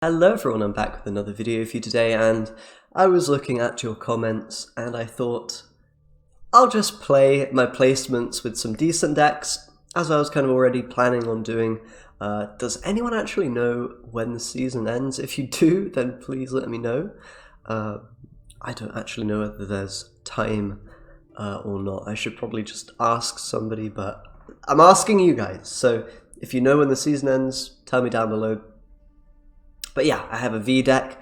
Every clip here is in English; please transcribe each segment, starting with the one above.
Hello everyone, I'm back with another video for you today, and I was looking at your comments and I thought I'll just play my placements with some decent decks, as I was kind of already planning on doing. Does anyone actually know when the season ends? If you do, then please let me know. I don't actually know whether there's time or not. I should probably just ask somebody, but I'm asking you guys, so if you know when the season ends, tell me down below. But yeah, I have a V deck.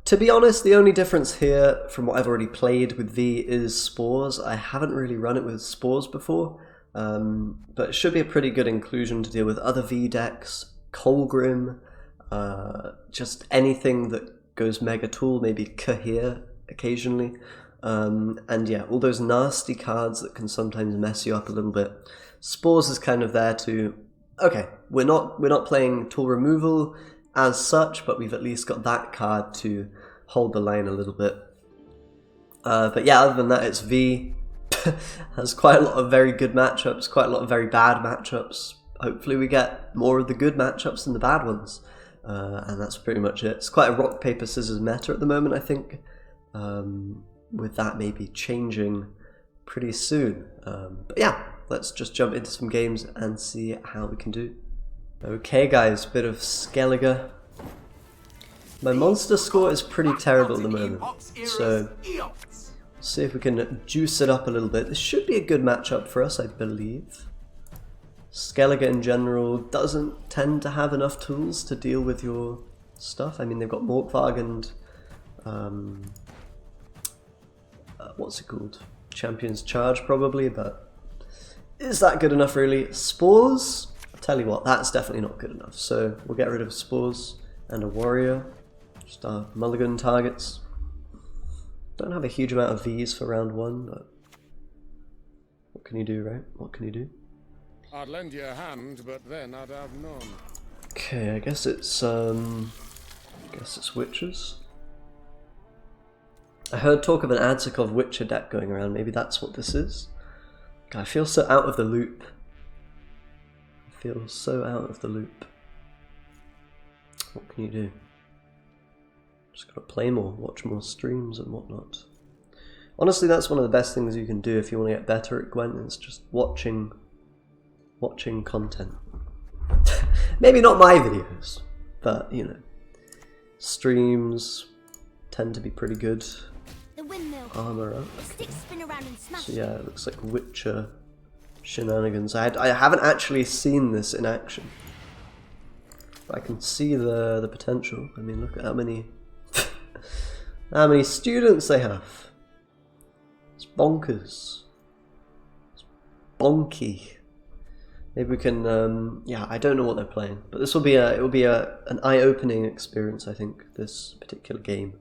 To be honest, the only difference here from what I've already played with V is Spores. I haven't really run it with Spores before, but it should be a pretty good inclusion to deal with other V decks, Colgrim, just anything that goes Mega Tool, maybe Kahir occasionally, and yeah, all those nasty cards that can sometimes mess you up a little bit. Spores is kind of there to, okay, we're not playing tool removal as such, but we've at least got that card to hold the line a little bit. But yeah, other than that, it's V. Has quite a lot of very good matchups, quite a lot of very bad matchups. Hopefully we get more of the good matchups than the bad ones. And that's pretty much it. It's quite a rock, paper, scissors meta at the moment, I think. With that maybe changing pretty soon. But yeah, let's just jump into some games and see how we can do. Okay guys, bit of Skellige. My monster score is pretty terrible at the moment, so see if we can juice it up a little bit. This should be a good matchup for us, I believe. Skellige in general doesn't tend to have enough tools to deal with your stuff. I mean, they've got Morkvarg and what's it called? Champion's Charge probably, but is that good enough really? Spores? Tell you what, that's definitely not good enough. So we'll get rid of Spores and a Warrior. Just our mulligan targets. Don't have a huge amount of Vs for round one, but what can you do, right? What can you do? I'd lend you a hand, but then I'd have none. Okay, I guess it's Witches. I heard talk of an Adzikov Witcher deck going around. Maybe that's what this is. God, I feel so out of the loop. Feel so out of the loop. What can you do? Just gotta play more, watch more streams and whatnot. Honestly, that's one of the best things you can do if you want to get better at Gwent. It's just watching content. Maybe not my videos, but you know, streams tend to be pretty good. The windmill. Armor up. The sticks spin around and smash. So yeah, it looks like Witcher shenanigans. I haven't actually seen this in action, but I can see the potential. I mean, look at how many students they have. It's bonkers. It's bonky. Maybe we can. Yeah, I don't know what they're playing, but this will be an eye-opening experience. I think this particular game.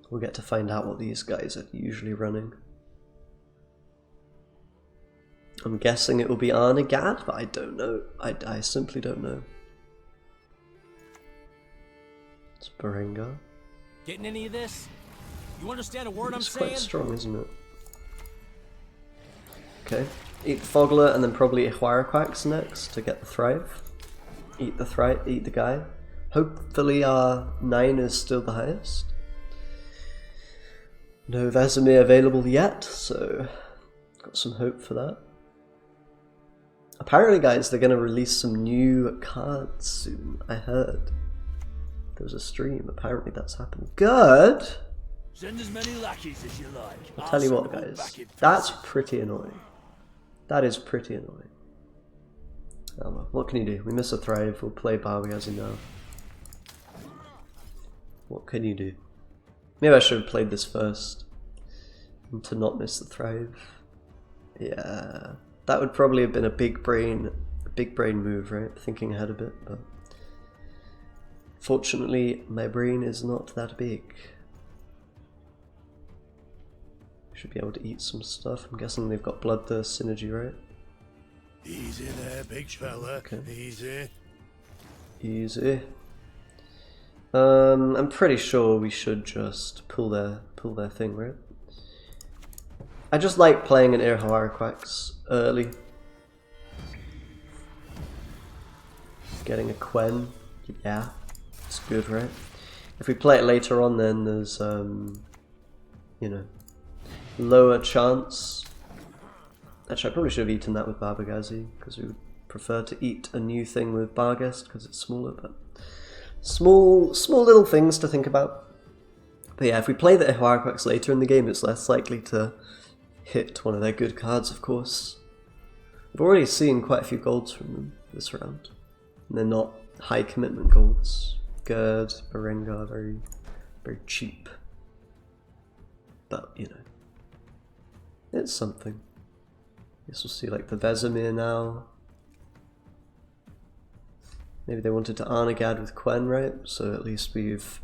We'll get to find out what these guys are usually running. I'm guessing it will be Arnegad, but I don't know. I simply don't know. It's Berengar. Getting any of this? You understand a word I'm It's saying? quite strong, isn't it? Okay. Eat the Fogler and then probably Ihuaraquax next to get the Thrive. Eat the Thrive, eat the guy. Hopefully our 9 is still the highest. No Vesemir available yet, so got some hope for that. Apparently, guys, they're going to release some new cards soon, I heard. There was a stream, apparently that's happened. Good! Send as many lackeys as you like. I'll tell you what, guys, that's pretty annoying. That is pretty annoying. Oh well, what can you do? We miss a Thrive, we'll play Barbie as you know. What can you do? Maybe I should have played this first, and to not miss the Thrive. Yeah. That would probably have been a big brain move, right? Thinking ahead a bit, but fortunately my brain is not that big. Should be able to eat some stuff. I'm guessing they've got Bloodthirst synergy, right? Easy there, big fella. Okay. Easy. Easy. I'm pretty sure we should just pull their thing, right? I just like playing an Ihuaraquax early. Getting a Quen, yeah. It's good, right? If we play it later on, then there's, you know, lower chance. Actually, I probably should have eaten that with Barbagazi, because we would prefer to eat a new thing with Barghest, because it's smaller, but small little things to think about. But yeah, if we play the Iwang later in the game, it's less likely to hit one of their good cards, of course. I've already seen quite a few golds from them this round. And they're not high commitment golds. Gerd, Berengar, very cheap. But, you know, it's something. Guess we'll see like the Vesemir now. Maybe they wanted to Arnagad with Quen, right? So at least we've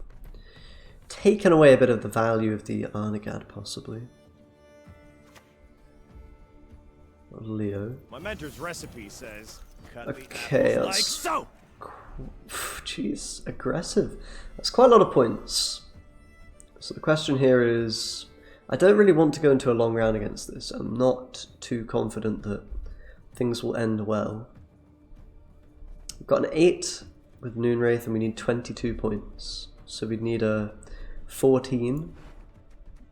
taken away a bit of the value of the Arnagad, possibly. Leo. My mentor's recipe says, cut okay, the like so. Jeez, aggressive. That's quite a lot of points. So the question here is, I don't really want to go into a long round against this. I'm not too confident that things will end well. We've got an 8 with Noonwraith and we need 22 points. So we'd need a 14,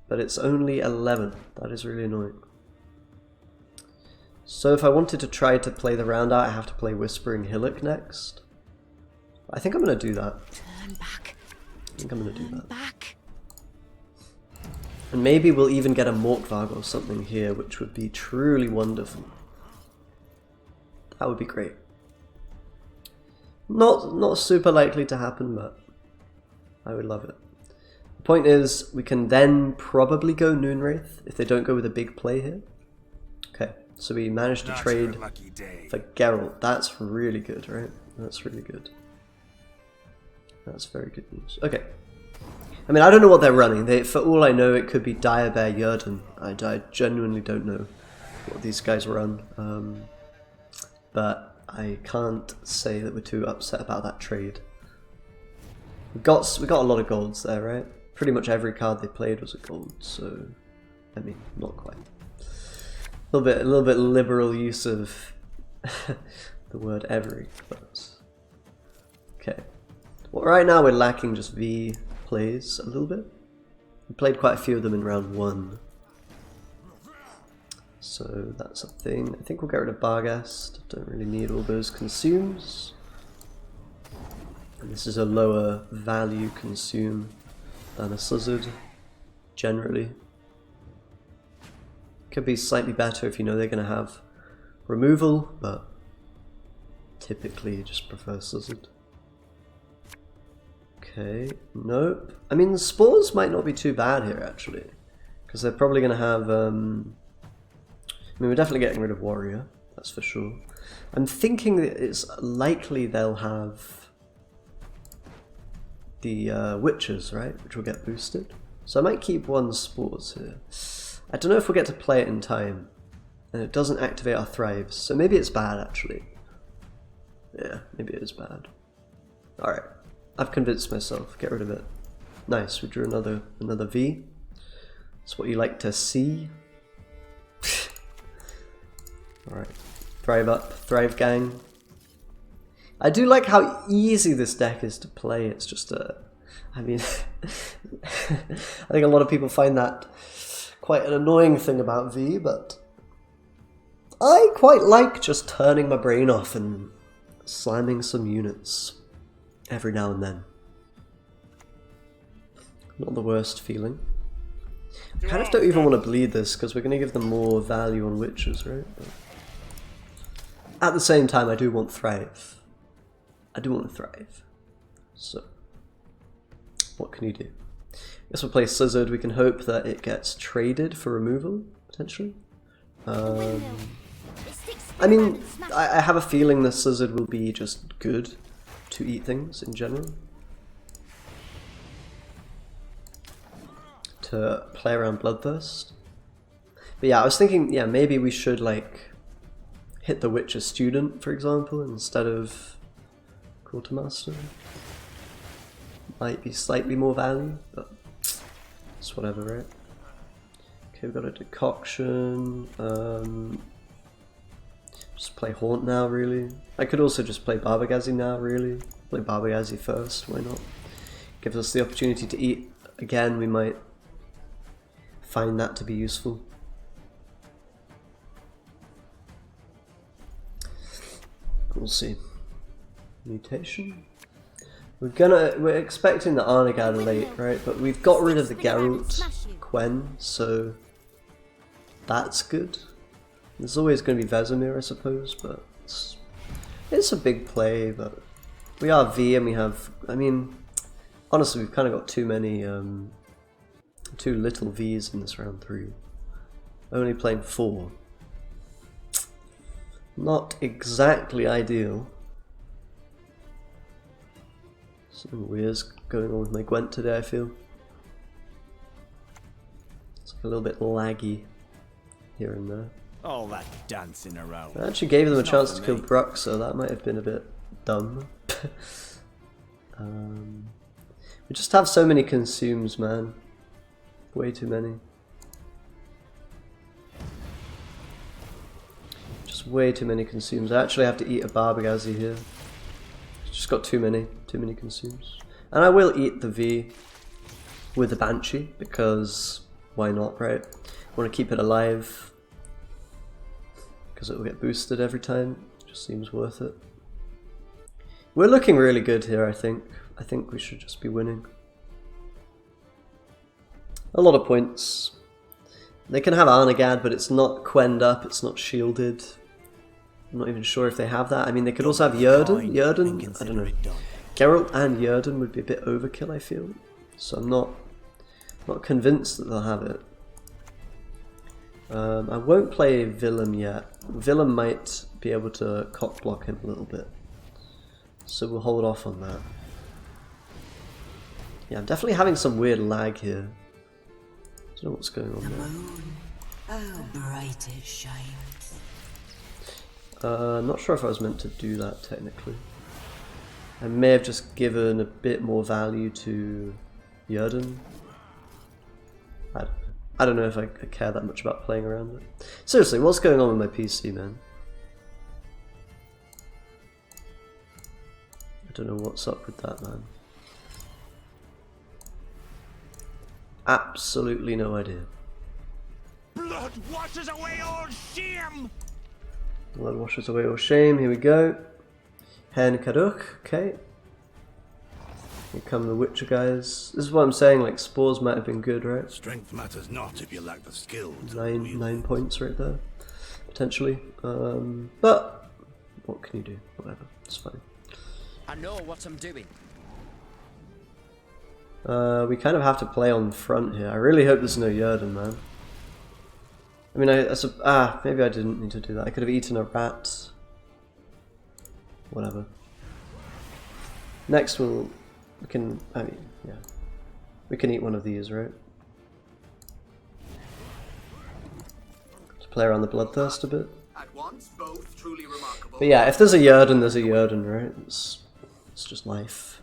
but it's only 11. That is really annoying. So if I wanted to try to play the round out, I have to play Whispering Hillock next. I think I'm going to do that. Turn back. I think I'm going to do that. Back. And maybe we'll even get a Morkvarg or something here, which would be truly wonderful. That would be great. Not super likely to happen, but I would love it. The point is, we can then probably go Noonwraith if they don't go with a big play here. Okay, so we managed to trade for Geralt. That's really good, right? That's really good. That's very good news. Okay. I mean, I don't know what they're running. For all I know, it could be Dire Bear Yerden. I genuinely don't know what these guys run. But I can't say that we're too upset about that trade. We got a lot of golds there, right? Pretty much every card they played was a gold, so I mean, not quite. A little bit liberal use of the word every, but okay. Well, right now we're lacking just V plays a little bit. We played quite a few of them in round 1. So that's a thing. I think we'll get rid of Barghest. Don't really need all those consumes. And this is a lower value consume than a Slizzard, generally. Could be slightly better if you know they're going to have removal, but typically you just prefer Slizzard. Okay, nope. I mean, the spores might not be too bad here, actually. Because they're probably going to have... I mean, we're definitely getting rid of Warrior, that's for sure. I'm thinking that it's likely they'll have the Witches, right? Which will get boosted. So I might keep one spores here. I don't know if we'll get to play it in time. And it doesn't activate our Thrives, so maybe it's bad, actually. Yeah, maybe it is bad. Alright. I've convinced myself. Get rid of it. Nice. We drew another V. That's what you like to see. Alright. Thrive up. Thrive gang. I do like how easy this deck is to play. It's just I mean... I think a lot of people find that quite an annoying thing about V, but... I quite like just turning my brain off and slamming some units. Every now and then. Not the worst feeling. I kind of don't even want to bleed this because we're going to give them more value on Witches, right? But at the same time, I do want Thrive. I do want to thrive. So, what can you do? I guess we'll play Slizzard. We can hope that it gets traded for removal, potentially. I mean, I have a feeling the Slizzard will be just good to eat things in general. To play around Bloodthirst. But yeah, I was thinking, yeah, maybe we should like hit the Witcher Student, for example, instead of Quartermaster. Might be slightly more value, but it's whatever, right? Okay, we've got a Decoction. Just play Haunt now, really. I could also just play Barbagazi now, really. Play Kamikaze first, why not? Gives us the opportunity to eat again, we might find that to be useful. We'll see. Mutation? We're expecting the Arnagad late, right? But we've got rid of the Geralt Quen, so that's good. There's always going to be Vesemir, I suppose, but it's a big play, but we are V and we have, I mean, honestly we've kind of got too many, too little Vs in this round 3. Only playing 4. Not exactly ideal. Something weird's going on with my Gwent today, I feel. It's like a little bit laggy here and there. All that dancing around. I actually gave them a chance to kill Bruck, so that might have been a bit dumb. We just have so many consumes, man. Way too many. Just way too many consumes. I actually have to eat a Kamikaze here. Just got too many consumes. And I will eat the V with the Banshee, because why not, right? I want to keep it alive, because it will get boosted every time. It just seems worth it. We're looking really good here, I think. I think we should just be winning. A lot of points. They can have Arnagad, but it's not quenned up, it's not shielded. I'm not even sure if they have that. I mean, they could also have Yrden. Yrden, I don't know. Geralt and Yrden would be a bit overkill, I feel. So I'm not convinced that they'll have it. I won't play Willem yet. Willem might be able to cock block him a little bit. So we'll hold off on that. Yeah, I'm definitely having some weird lag here. I don't know what's going on there. Oh, bright it shines. I'm not sure if I was meant to do that technically. I may have just given a bit more value to Yrden. I don't know if I care that much about playing around it. Seriously, what's going on with my PC, man? I don't know what's up with that, man. Absolutely no idea. Blood washes away all shame! Blood washes away all shame, here we go. Hen Kaduk, okay. Here come the Witcher guys. This is what I'm saying, like, spores might have been good, right? Strength matters not if you lack the skill. Nine points right there, potentially. But what can you do? Whatever, it's fine. I know what I'm doing. We kind of have to play on the front here. I really hope there's no Yrden, man. I mean, maybe I didn't need to do that. I could have eaten a rat. Whatever. Next we can, I mean, yeah. We can eat one of these, right? To play around the bloodthirst a bit. At once, both truly remarkable. But yeah, if there's a Yrden, there's a Yrden, right? It's just life.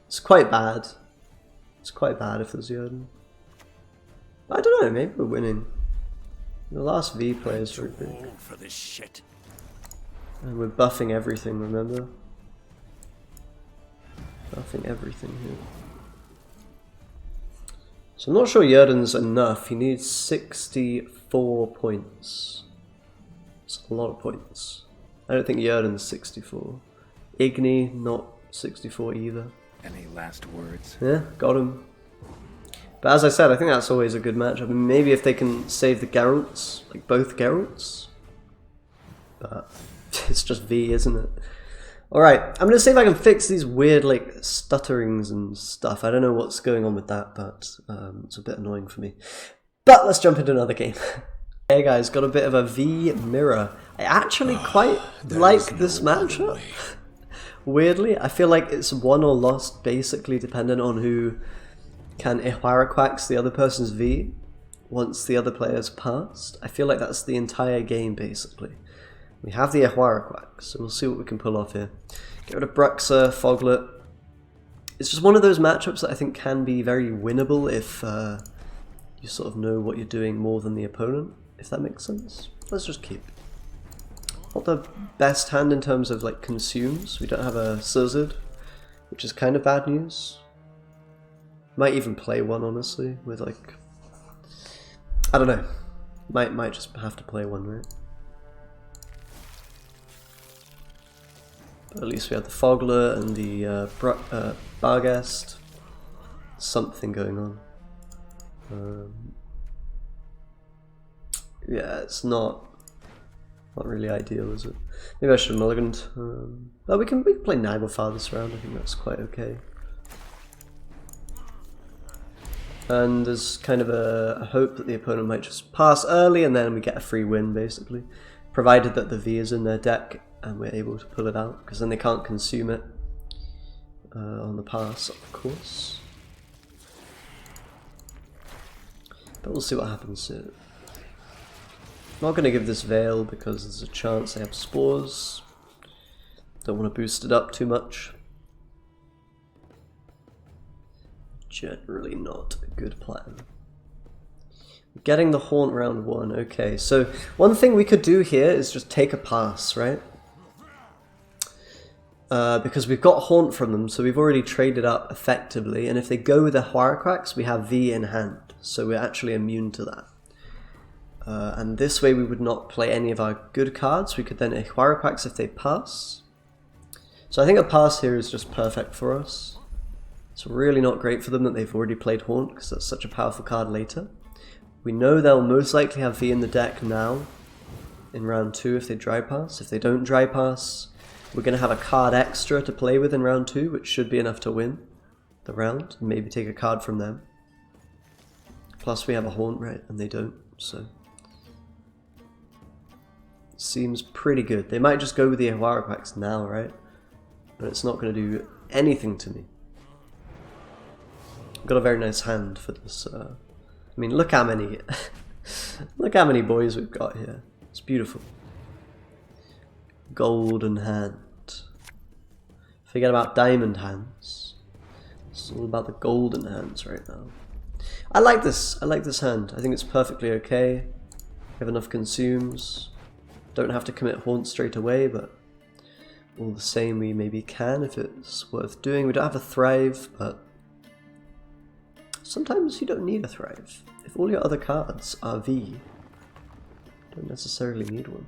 It's quite bad. It's quite bad if there's Yrden. I don't know, maybe we're winning. The last V play is pretty big. For this shit. And we're buffing everything, remember? Buffing everything here. So I'm not sure Yrden's enough. He needs 64 points. It's a lot of points. I don't think Yrden's 64. Igni, not 64 either. Any last words? Yeah, got him. But as I said, I think that's always a good matchup. I mean, maybe if they can save the Geralts, like both Geralts. But it's just V, isn't it? Alright, I'm going to see if I can fix these weird, like, stutterings and stuff. I don't know what's going on with that, but it's a bit annoying for me. But let's jump into another game. Hey guys, got a bit of a V mirror. I actually quite like this matchup. Weirdly, I feel like it's won or lost basically dependent on who can Ihwaraquax the other person's V once the other player's passed. I feel like that's the entire game basically. We have the Ihwaraquax, so we'll see what we can pull off here. Get rid of Bruxa, Foglet. It's just one of those matchups that I think can be very winnable if you sort of know what you're doing more than the opponent, if that makes sense. Let's just keep. Not the best hand in terms of like consumes. We don't have a Scizor. which is kind of bad news. Might even play one, honestly, with like, I don't know. Might just have to play one, right? But at least we have the Fogler and the Barghest. Something going on. Yeah, it's not really ideal, is it? Maybe I should have mulliganed. But we can play Naglfar this round. I think that's quite okay. And there's kind of a hope that the opponent might just pass early and then we get a free win, basically. Provided that the V is in their deck and we're able to pull it out, because then they can't consume it on the pass, of course. But we'll see what happens here. I'm not going to give this Veil because there's a chance they have spores. Don't want to boost it up too much. Generally not a good plan. Getting the Haunt round 1, okay. So one thing we could do here is just take a pass, right? Because we've got Haunt from them, so we've already traded up effectively, and if they go with the Huaraquax, we have V in hand, so we're actually immune to that. And this way we would not play any of our good cards. We could then Huaraquax if they pass. So I think a pass here is just perfect for us. It's really not great for them that they've already played Haunt, because that's such a powerful card later. We know they'll most likely have V in the deck now, in round 2 if they dry pass. If they don't dry pass, we're going to have a card extra to play with in round 2, which should be enough to win the round, and maybe take a card from them. Plus we have a Haunt, right, and they don't, so... Seems pretty good. They might just go with the Huaraquax now, right? But it's not going to do anything to me. Got a very nice hand for this. I mean, look how many, look how many boys we've got here. It's beautiful. Golden hand. Forget about diamond hands. It's all about the golden hands right now. I like this. I like this hand. I think it's perfectly okay. We have enough consumes. Don't have to commit Haunt straight away, but all the same, we maybe can if it's worth doing. We don't have a Thrive, but sometimes you don't need a Thrive. If all your other cards are V, you don't necessarily need one.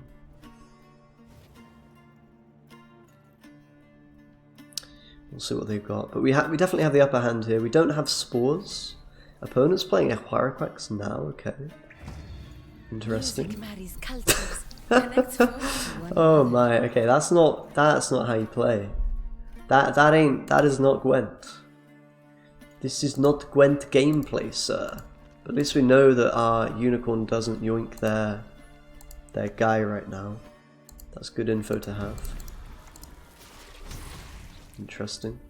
We'll see what they've got. But we definitely have the upper hand here. We don't have Spores. Opponent's playing a Huaraquax now, okay. Interesting. Oh my, okay, that's not how you play. That is not Gwent. This is not Gwent gameplay, sir. But at least we know that our unicorn doesn't yoink their guy right now. That's good info to have. Interesting.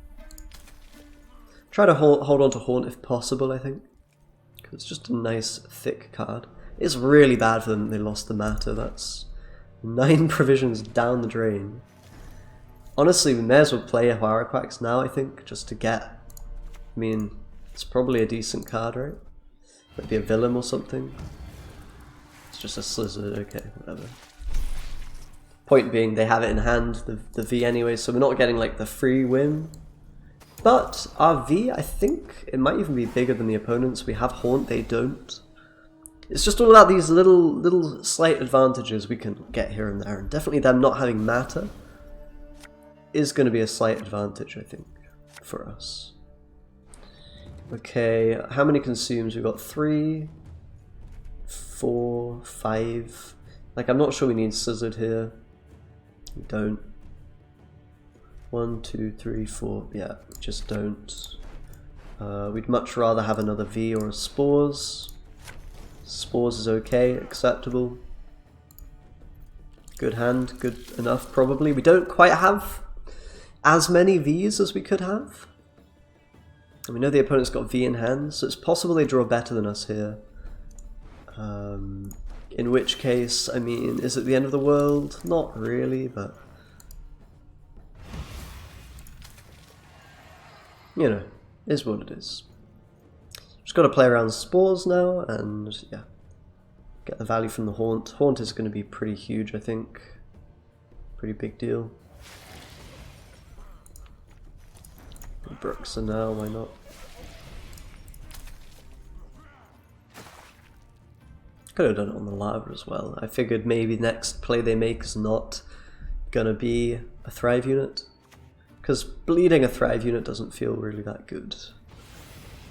Try to hold on to Haunt if possible, I think. Because it's just a nice, thick card. It's really bad for them that they lost the Matter. That's 9 provisions down the drain. Honestly, we may as well play a Huaraquax now, I think, just to get... I mean, it's probably a decent card, right? Maybe a Willem or something. It's just a Slizzard, okay, whatever. Point being, they have it in hand, the V anyway, so we're not getting like the free win. But our V, I think, it might even be bigger than the opponents. We have Haunt, they don't. It's just all about these little slight advantages we can get here and there, and definitely them not having Matter is going to be a slight advantage, I think, for us. Okay, how many consumes? We've got 3, 4, 5. Like, I'm not sure we need Slizzard here. We don't. 1, 2, 3, 4. Yeah, just don't. We'd much rather have another V or a Spores. Spores is okay, acceptable. Good hand, good enough probably. We don't quite have as many Vs as we could have. And we know the opponent's got V in hand, so it's possible they draw better than us here. In which case, I mean, is it the end of the world? Not really, but... you know, is what it is. Just got to play around Spores now, and yeah, get the value from the Haunt. Haunt is going to be pretty huge, I think. Pretty big deal. Brooks are now, why not? Could have done it on the lava as well. I figured maybe next play they make is not gonna be a Thrive unit, because bleeding a Thrive unit doesn't feel really that good.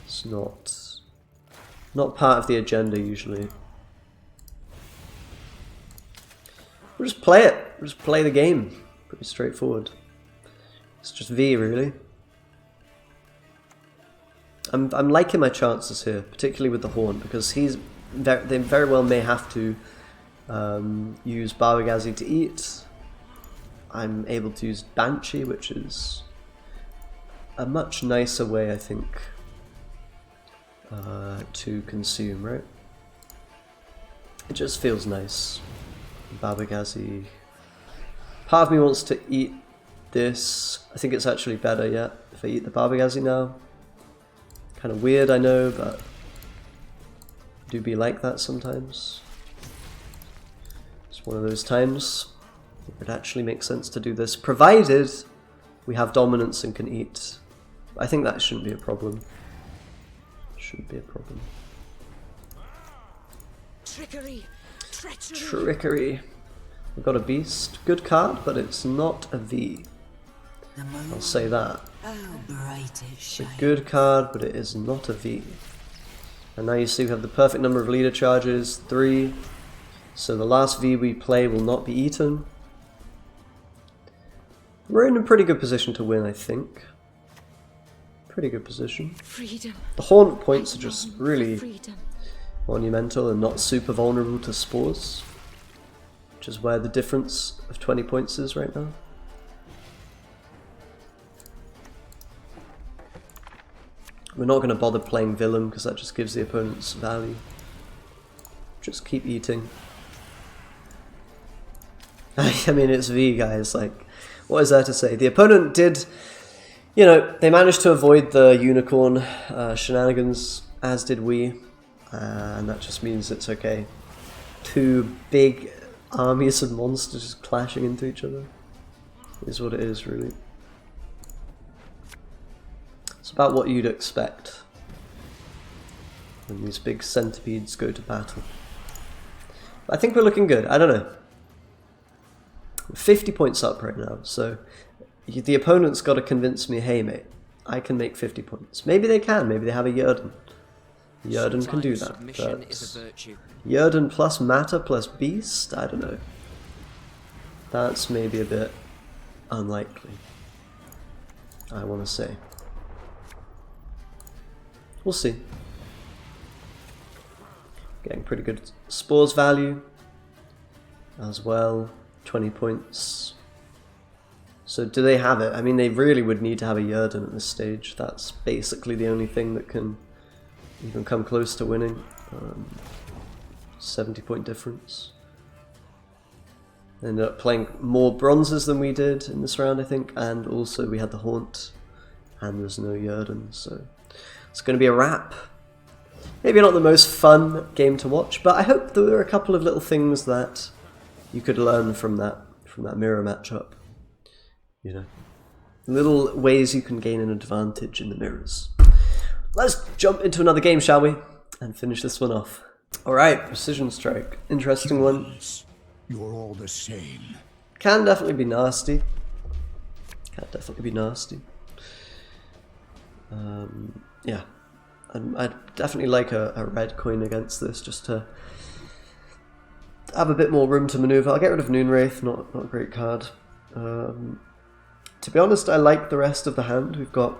It's not part of the agenda usually. We'll just play it. We'll just play the game. Pretty straightforward. It's just V really. I'm liking my chances here, particularly with the Horn, because they very well may have to use Barwagazi to eat. I'm able to use Banshee, which is a much nicer way, I think, to consume, right? It just feels nice. Barwagazi. Part of me wants to eat this. I think it's actually better, yeah, if I eat the Barwagazi now. Kind of weird, I know, but do be like that sometimes. It's one of those times it actually makes sense to do this, provided we have dominance and can eat. I think that shouldn't be a problem. Shouldn't be a problem. Trickery. Treachery. Trickery. We've got a beast. Good card, but it's not a V. I'll say that. Oh, bright is It's a shining. good card, but it is not a V. And now you see we have the perfect number of leader charges, 3. So the last V we play will not be eaten. We're in a pretty good position to win, I think. Pretty good position. Freedom. The Haunt points are just really Freedom. monumental and not super vulnerable to spores, which is where the difference of 20 points is right now. We're not going to bother playing Villain because that just gives the opponents value. Just keep eating. I mean, it's V, guys, like, what is there to say? The opponent did, you know, they managed to avoid the unicorn shenanigans, as did we, and that just means it's okay. 2 big armies of monsters just clashing into each other is what it is, really. It's about what you'd expect when these big centipedes go to battle. I think we're looking good. I don't know. We're 50 points up right now, so the opponent's got to convince me, hey mate, I can make 50 points. Maybe they can, maybe they have a Yerden. Yerden can do that, Submission but is a virtue. Yerden plus Matter plus Beast? I don't know. That's maybe a bit unlikely, I want to say. We'll see. Getting pretty good spores value as well. 20 points. So do they have it? I mean, they really would need to have a Yerden at this stage. That's basically the only thing that can even come close to winning. 70-point difference. Ended up playing more bronzes than we did in this round, I think, and also we had the Haunt, and there's no Yerden, so it's going to be a wrap. Maybe not the most fun game to watch, but I hope there were a couple of little things that you could learn from that mirror matchup. You know, little ways you can gain an advantage in the mirrors. Let's jump into another game, shall we? And finish this one off. Alright, Precision Strike. Interesting one. You're all the same. Can definitely be nasty. Can definitely be nasty. Yeah. I'd definitely like a red coin against this, just to have a bit more room to maneuver. I'll get rid of Noonwraith, not a great card. To be honest, I like the rest of the hand. We've got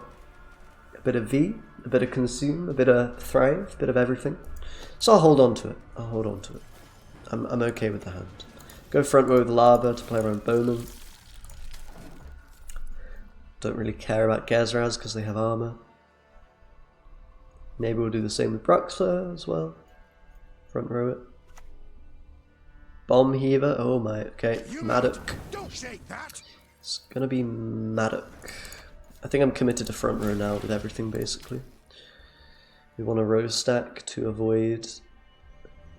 a bit of V, a bit of Consume, a bit of Thrive, a bit of everything. So I'll hold on to it. I'll hold on to it. I'm okay with the hand. Go front row with Lava to play around Bowman. Don't really care about Gezraz because they have armor. Maybe we'll do the same with Bruxa as well. Front row it. Bomb Heaver. Oh my. Okay. Maddock. Don't shake that. It's gonna be Maddock. I think I'm committed to front row now with everything basically. We want a row stack to avoid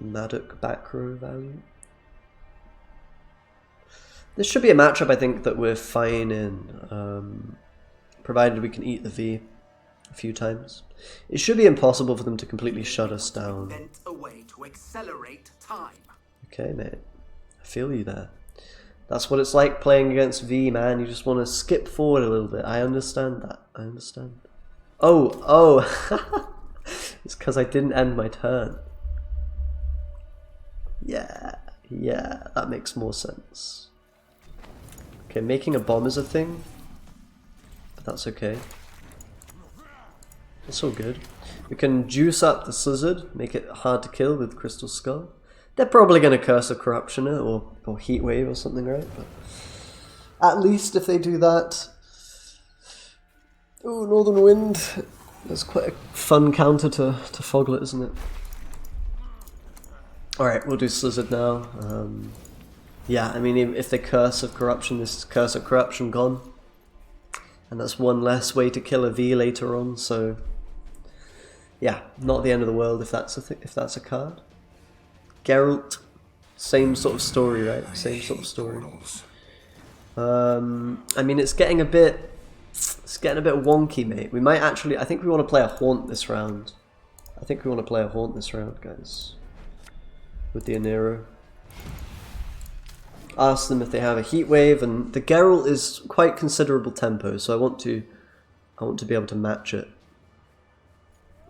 Maddock back row value. This should be a matchup I think that we're fine in. provided we can eat the V a few times. It should be impossible for them to completely shut us down. Invent a way to accelerate time. Okay, mate. I feel you there. That's what it's like playing against V, man. You just want to skip forward a little bit. I understand that. I understand. Oh. It's because I didn't end my turn. Yeah, that makes more sense. Okay, making a bomb is a thing, but that's okay. That's all good. We can juice up the Slizzard, make it hard to kill with Crystal Skull. They're probably going to Curse of Corruption it or Heat Wave or something, right? But at least if they do that... Ooh, Northern Wind. That's quite a fun counter to Foglet, isn't it? Alright, we'll do Slizzard now. Yeah, I mean, if they Curse of Corruption, this is Curse of Corruption gone. And that's one less way to kill a V later on, so... Yeah, not the end of the world if that's a card. Geralt, same sort of story, right? Same sort of story. I mean, it's getting a bit wonky, mate. We might actually, I think we want to play a Haunt this round. Guys. With the Anero. Ask them if they have a Heat Wave, and the Geralt is quite considerable tempo, so I want to be able to match it.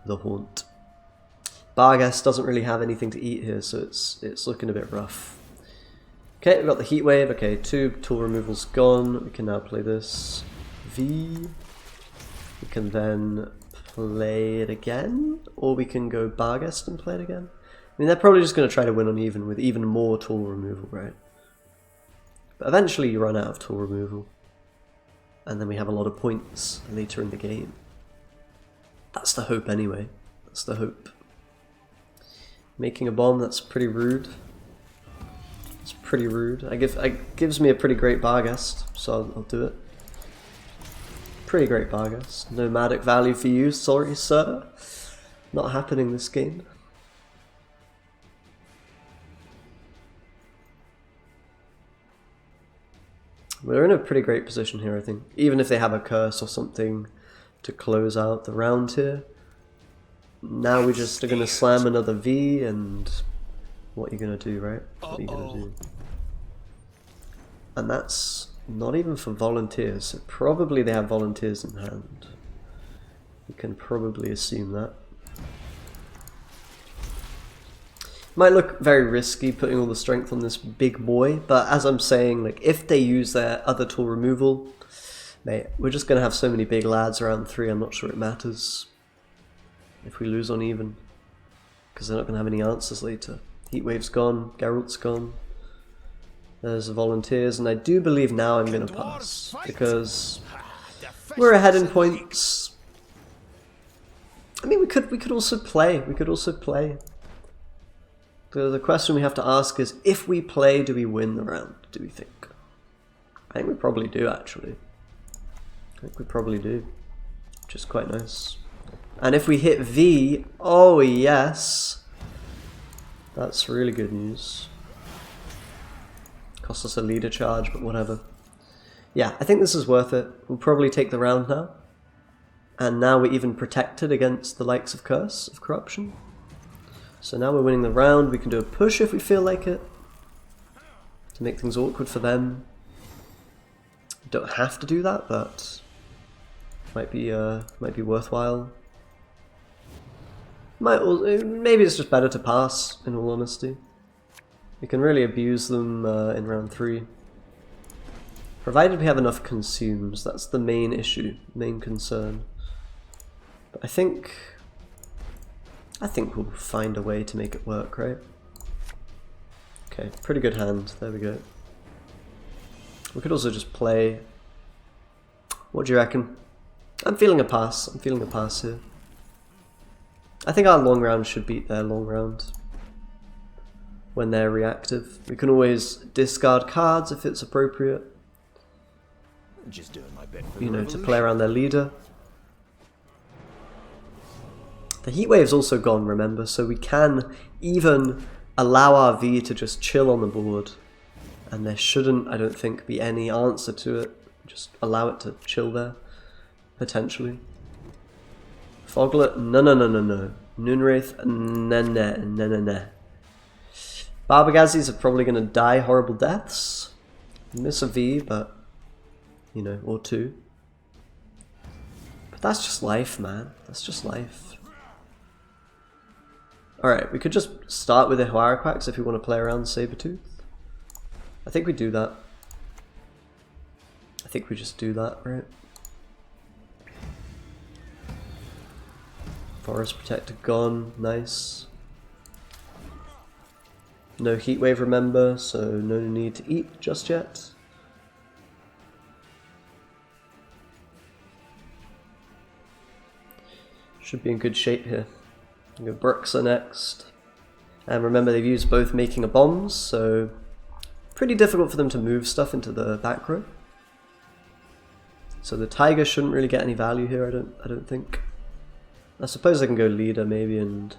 The Haunt. Barghest doesn't really have anything to eat here, so it's looking a bit rough. Okay, we've got the Heat Wave. Okay, 2 tool removals gone. We can now play this V. We can then play it again, or we can go Barghest and play it again. I mean, they're probably just going to try to win on even with even more tool removal, right? But eventually you run out of tool removal, and then we have a lot of points later in the game. That's the hope anyway. That's the hope. Making a bomb, that's pretty rude. It's pretty rude. It gives me a pretty great Barghest, so I'll do it. Pretty great Barghest. Nomadic value for you, sorry sir. Not happening this game. We're in a pretty great position here, I think. Even if they have a curse or something to close out the round here. Now we just are going to slam another V, and what are you going to do, right? What are you going to do? And that's not even for volunteers, so probably they have volunteers in hand. You can probably assume that. Might look very risky putting all the strength on this big boy, but as I'm saying, like, if they use their other tool removal, mate, we're just going to have so many big lads around 3, I'm not sure it matters if we lose on even, because they're not going to have any answers later. Heatwave's gone, Geralt's gone, there's the volunteers, and I do believe now I'm going to pass, because we're ahead in points. I mean, we could also play, The question we have to ask is, if we play, do we win the round, do we think? I think we probably do, actually. I think we probably do, which is quite nice. And if we hit V, oh yes, that's really good news. Cost us a leader charge, but whatever. Yeah, I think this is worth it. We'll probably take the round now. And now we're even protected against the likes of Curse of Corruption. So now we're winning the round. We can do a push if we feel like it, to make things awkward for them. Don't have to do that, but might be worthwhile. Maybe it's just better to pass, in all honesty. We can really abuse them in round 3. Provided we have enough consumes, that's the main issue, main concern. But I think we'll find a way to make it work, right? Okay, pretty good hand, there we go. We could also just play... What do you reckon? I'm feeling a pass here. I think our long round should beat their long round when they're reactive. We can always discard cards if it's appropriate. Just doing my bit for you know, to play around their leader. The Heatwave's also gone, remember, so we can even allow our V to just chill on the board, and there shouldn't, I don't think, be any answer to it. Just allow it to chill there. potentially. Foglet, no. Noonwraith, nah. Barbagazis are probably going to die horrible deaths. Miss a V, but, you know, or two. But that's just life, man. That's just life. Alright, we could just start with the Huaraquax if we want to play around Sabertooth. I think we do that. I think we just do that, right? Forest Protector gone, nice. No Heatwave, remember, so no need to eat just yet. Should be in good shape here. We'll go Bruxa next. And remember, they've used both making a bombs, so pretty difficult for them to move stuff into the back row. So the Tiger shouldn't really get any value here, I don't think. I suppose I can go leader maybe and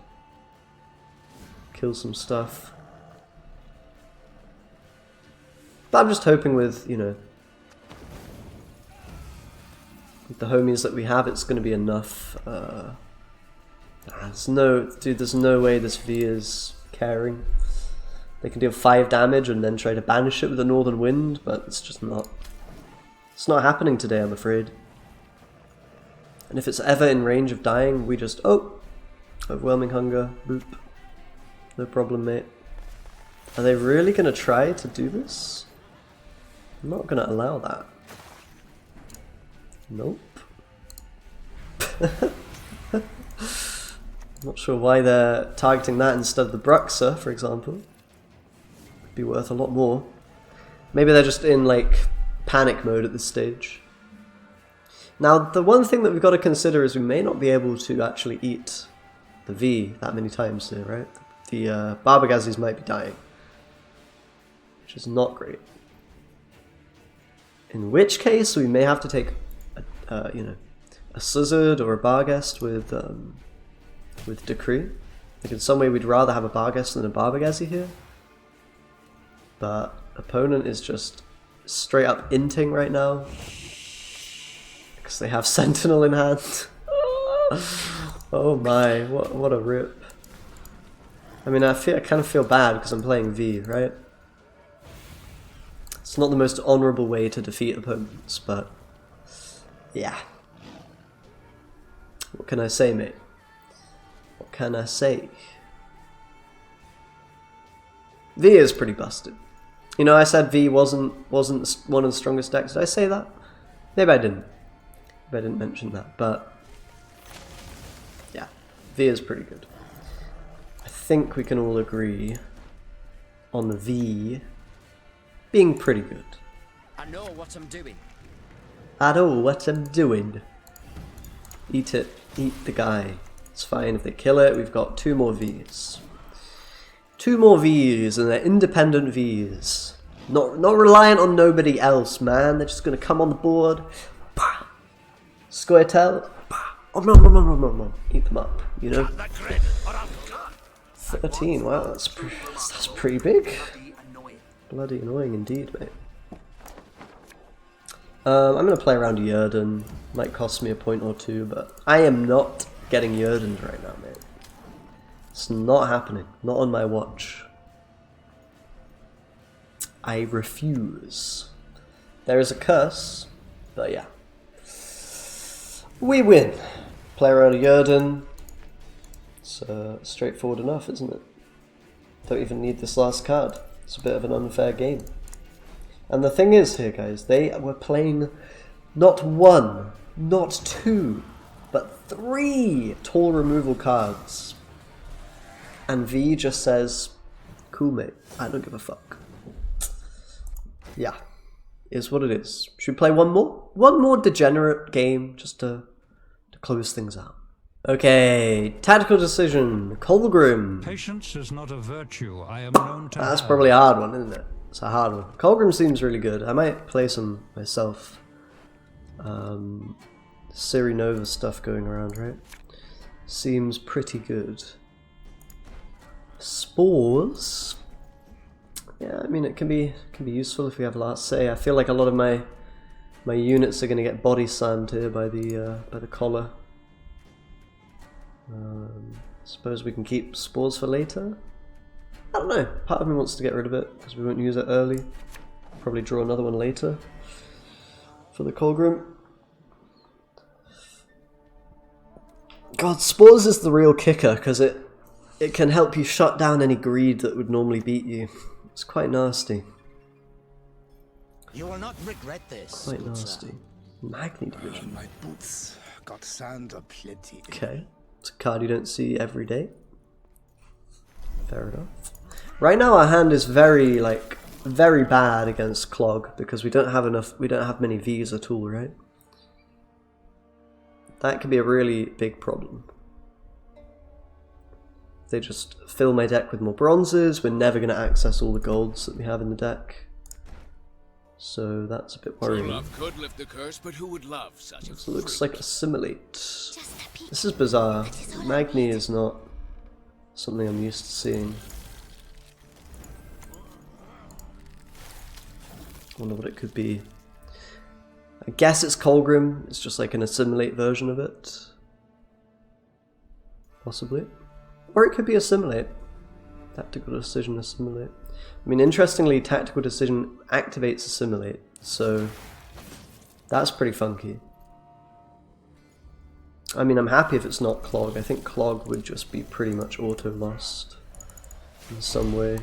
kill some stuff. But I'm just hoping with, you know, with the homies that we have, it's going to be enough. There's no way this V is caring. They can deal 5 damage and then try to banish it with a Northern Wind, but it's just not. It's not happening today, I'm afraid. And if it's ever in range of dying, we just, oh, overwhelming hunger, boop. No problem, mate. Are they really going to try to do this? I'm not going to allow that. Nope. Not sure why they're targeting that instead of the Bruxa, for example. Could be worth a lot more. Maybe they're just in, like, panic mode at this stage. Now, the one thing that we've got to consider is we may not be able to actually eat the V that many times here, right? The Barbagazis might be dying, which is not great. In which case, we may have to take, you know, a Slizzard or a Barghest with Decree. Like in some way, we'd rather have a Barghest than a Barbagazi here. But opponent is just straight up inting right now. Because they have Sentinel in hand. Oh my, what a rip. I mean, I kind of feel bad because I'm playing V, right? It's not the most honourable way to defeat opponents, but yeah. What can I say, mate? What can I say? V is pretty busted. You know, I said V wasn't one of the strongest decks. Did I say that? Maybe I didn't. Maybe I didn't mention that, but yeah, V is pretty good. I think we can all agree on the V being pretty good. I know what I'm doing. I know what I'm doing. Eat it. Eat the guy. It's fine if they kill it. We've got 2 more Vs. 2 more Vs, and they're independent Vs. Not reliant on nobody else, man. They're just gonna come on the board. Scoia'tel. Oh, eat them up, you know? 13, wow, that's pretty big. Bloody annoying indeed, mate. I'm going to play around Yerden. Might cost me a point or 2, but I am not getting Yerdened right now, mate. It's not happening. Not on my watch. I refuse. There is a curse, but yeah. We win. Play around Yerden. It's straightforward enough, isn't it? Don't even need this last card. It's a bit of an unfair game. And the thing is here, guys, they were playing not 1, not 2, but 3 toll removal cards. And V just says, cool mate, I don't give a fuck. Yeah, is what it is. Should we play one more? One more degenerate game just to close things out. Okay, tactical decision, Colgrim. Patience is not a virtue I am known to That's have. probably a hard one, isn't it? It's a hard one. Colgrim seems really good. I might play some myself. Siri Nova stuff going around, right? Seems pretty good. Spores. Yeah, I mean it can be useful if we have last say. I feel like a lot of my My units are going to get body slammed here by the collar. Suppose we can keep spores for later? I don't know, part of me wants to get rid of it because we won't use it early. Probably draw another one later for the Colgrim. God, spores is the real kicker because it can help you shut down any greed that would normally beat you. It's quite nasty. You will not regret this. Quite nasty. Magni Division. My boots got sand aplenty. Okay, it's a card you don't see every day. Fair enough. Right now our hand is very bad against Clog because we don't have many V's at all, right? That could be a really big problem. If they just fill my deck with more bronzes, we're never going to access all the golds that we have in the deck. So that's a bit worrying. Love could lift the curse, but who would love such a So it looks like assimilate. This is bizarre. Magni is not something I'm used to seeing. Wonder what it could be. I guess it's Colgrim. It's just like an assimilate version of it. Possibly. Or it could be assimilate. Tactical decision assimilate. I mean, interestingly, tactical decision activates assimilate, so that's pretty funky. I mean, I'm happy if it's not Clog. I think Clog would just be pretty much auto-lost in some way.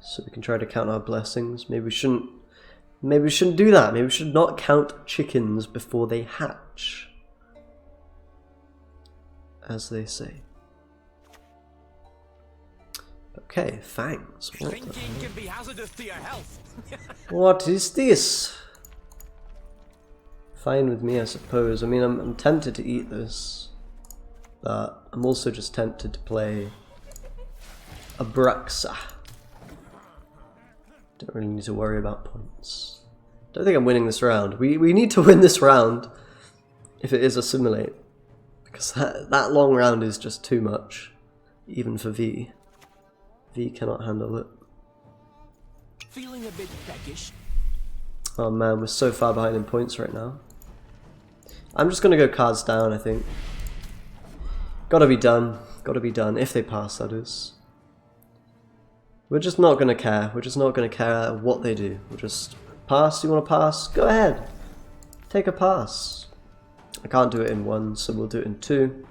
So we can try to count our blessings. Maybe we shouldn't do that. Maybe we should not count chickens before they hatch, as they say. Okay, fangs. Thinking can be hazardous to your health. What is this? Fine with me, I suppose. I mean, I'm tempted to eat this, but I'm also just tempted to play Abraxa. Don't really need to worry about points. Don't think I'm winning this round. We need to win this round if it is assimilate, because that long round is just too much, even for V. V cannot handle it. Feeling a bit peckish. Oh man, we're so far behind in points right now. I'm just gonna go cards down, I think. Gotta be done. Gotta be done. If they pass, that is. We're just not gonna care. We're just not gonna care what they do. We'll just pass. You wanna pass? Go ahead. Take a pass. I can't do it in 1, so we'll do it in 2.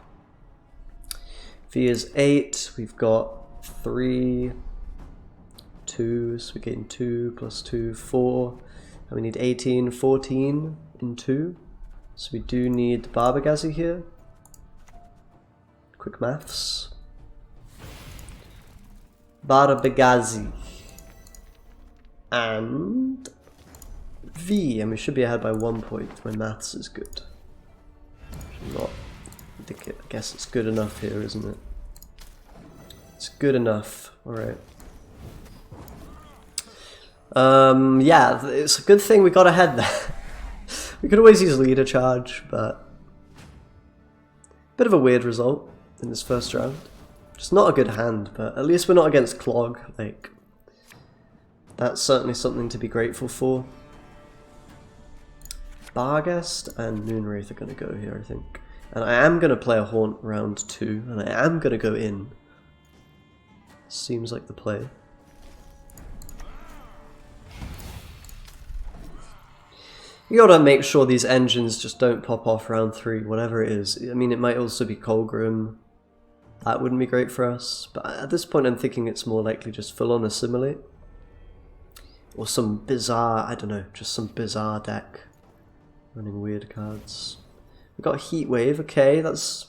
V is 8. We've got 3, 2, so we gain 2 plus 2, 4. And we need 18, 14 in 2. So we do need the Barbagazi here. Quick maths. Barbagazi. And V, and we should be ahead by 1 point. My maths is good. Not, I guess it's good enough here, isn't it? It's good enough. Alright. Yeah, it's a good thing we got ahead there. We could always use leader charge, but bit of a weird result in this first round. Just not a good hand, but at least we're not against Clog. Like, that's certainly something to be grateful for. Barghest and Moonwraith are going to go here, I think. And I am going to play a Haunt round 2, and I am going to go in. Seems like the play. You gotta make sure these engines just don't pop off round 3, whatever it is. I mean, it might also be Colgrim. That wouldn't be great for us. But at this point, I'm thinking it's more likely just full-on assimilate. Or some bizarre, I don't know, just some bizarre deck. Running weird cards. We've got Heat Wave, okay, that's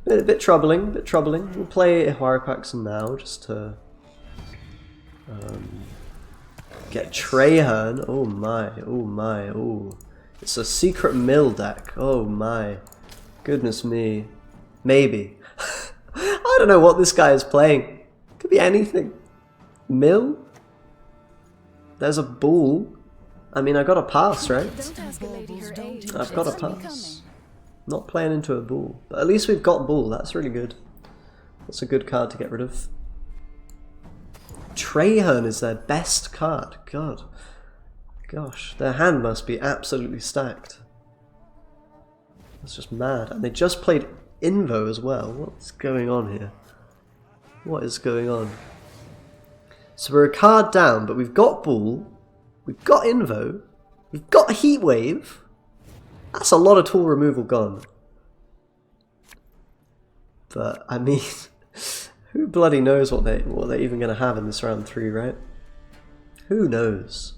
a bit troubling, We'll play Ihuaraquaxon now, just to get Traherne. Oh my, oh. It's a secret mill deck, oh my. Goodness me. Maybe. I don't know what this guy is playing. Could be anything. Mill? There's a bull. I mean, I got a pass, right? I've got a pass. Not playing into a bull. But at least we've got bull, that's really good. That's a good card to get rid of. Traherne is their best card. God. Gosh, their hand must be absolutely stacked. That's just mad. And they just played Invo as well. What's going on here? What is going on? So we're a card down, but we've got Bull, we've got Invo, we've got a Heatwave. That's a lot of tool removal gone. But I mean, who bloody knows what they're even going to have in this round 3, right? Who knows?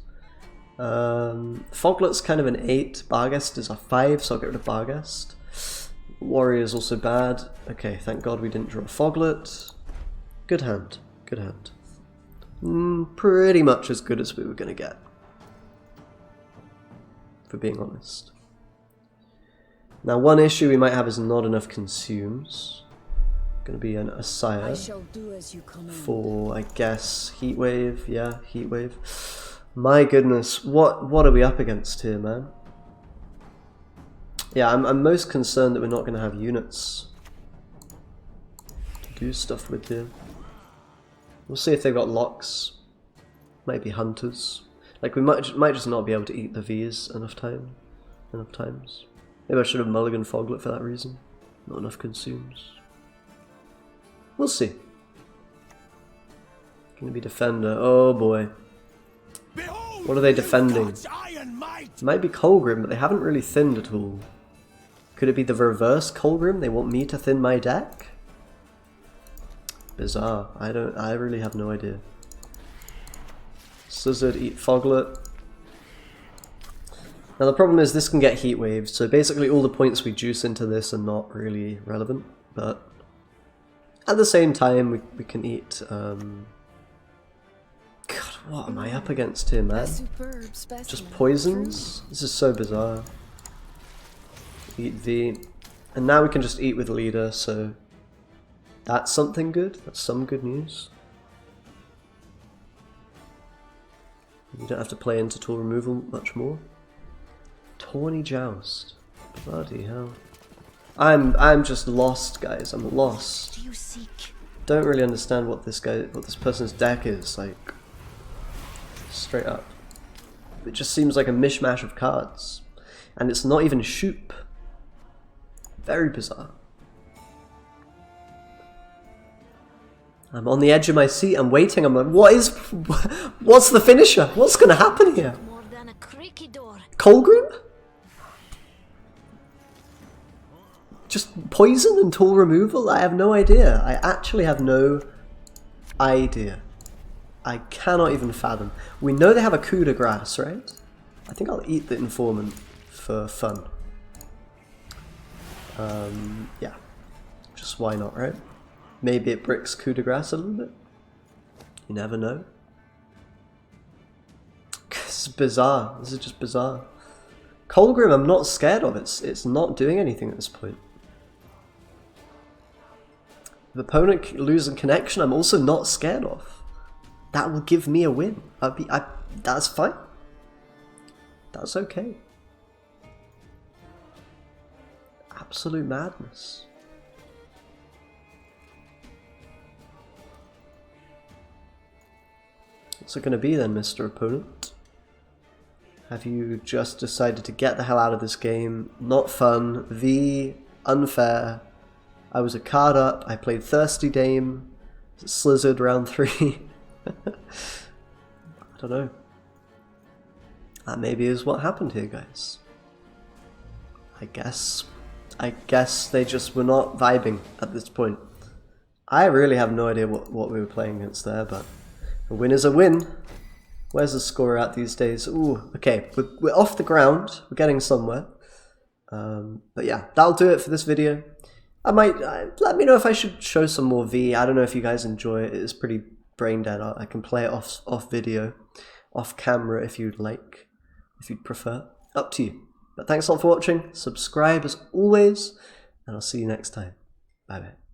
Foglet's kind of an 8. Barghest is a 5, so I'll get rid of Barghest. Warrior's also bad. Okay, thank God we didn't draw a Foglet. Good hand. Good hand. Pretty much as good as we were going to get, for being honest. Now, one issue we might have is not enough consumes. Going to be an Asaya for, I guess, Heatwave. Yeah, Heatwave. My goodness, what are we up against here, man? Yeah, I'm most concerned that we're not going to have units to do stuff with here. We'll see if they've got locks. Maybe hunters. Like, we might just not be able to eat the V's enough times. Maybe I should have mulliganed Foglet for that reason. Not enough consumes. We'll see. Gonna be defender. Oh boy. What are they defending? It might be Colgrim, but they haven't really thinned at all. Could it be the reverse Colgrim? They want me to thin my deck? Bizarre. I really have no idea. Slizzard, eat Foglet. Now the problem is this can get heat waves, so basically all the points we juice into this are not really relevant, but at the same time we can eat God, what am I up against here, man? Just poisons? This is so bizarre. Eat V. And now we can just eat with leader, so that's something good. That's some good news. You don't have to play into tool removal much more. Tawny Joust. Bloody hell. I'm just lost, guys. I'm lost. Don't really understand what this person's deck is, like, straight up. It just seems like a mishmash of cards. And it's not even Shoop. Very bizarre. I'm on the edge of my seat, I'm waiting, I'm like, what's the finisher? What's gonna happen here? Colgrim? Just poison and tool removal? I have no idea. I actually have no idea. I cannot even fathom. We know they have a coup de grace, right? I think I'll eat the informant for fun. Yeah. Just why not, right? Maybe it bricks coup de grace a little bit. You never know. This is bizarre. This is just bizarre. Colgrim I'm not scared of. It's not doing anything at this point. The opponent losing connection I'm also not scared of. That will give me a win. That's fine. That's okay. Absolute madness. What's it going to be then, Mr. Opponent? Have you just decided to get the hell out of this game? Not fun. V. Unfair. I was a card up. I played Thirsty Dame. Slizzard round 3. I don't know. That maybe is what happened here, guys. I guess they just were not vibing at this point. I really have no idea what we were playing against there, but a win is a win. Where's the score at these days? Ooh, okay, we're off the ground. We're getting somewhere. But yeah, that'll do it for this video. I might, let me know if I should show some more V. I don't know if you guys enjoy it. It's pretty brain dead. I can play it off video, off camera if you'd like, if you'd prefer. Up to you. But thanks a lot for watching. Subscribe as always, and I'll see you next time. Bye bye.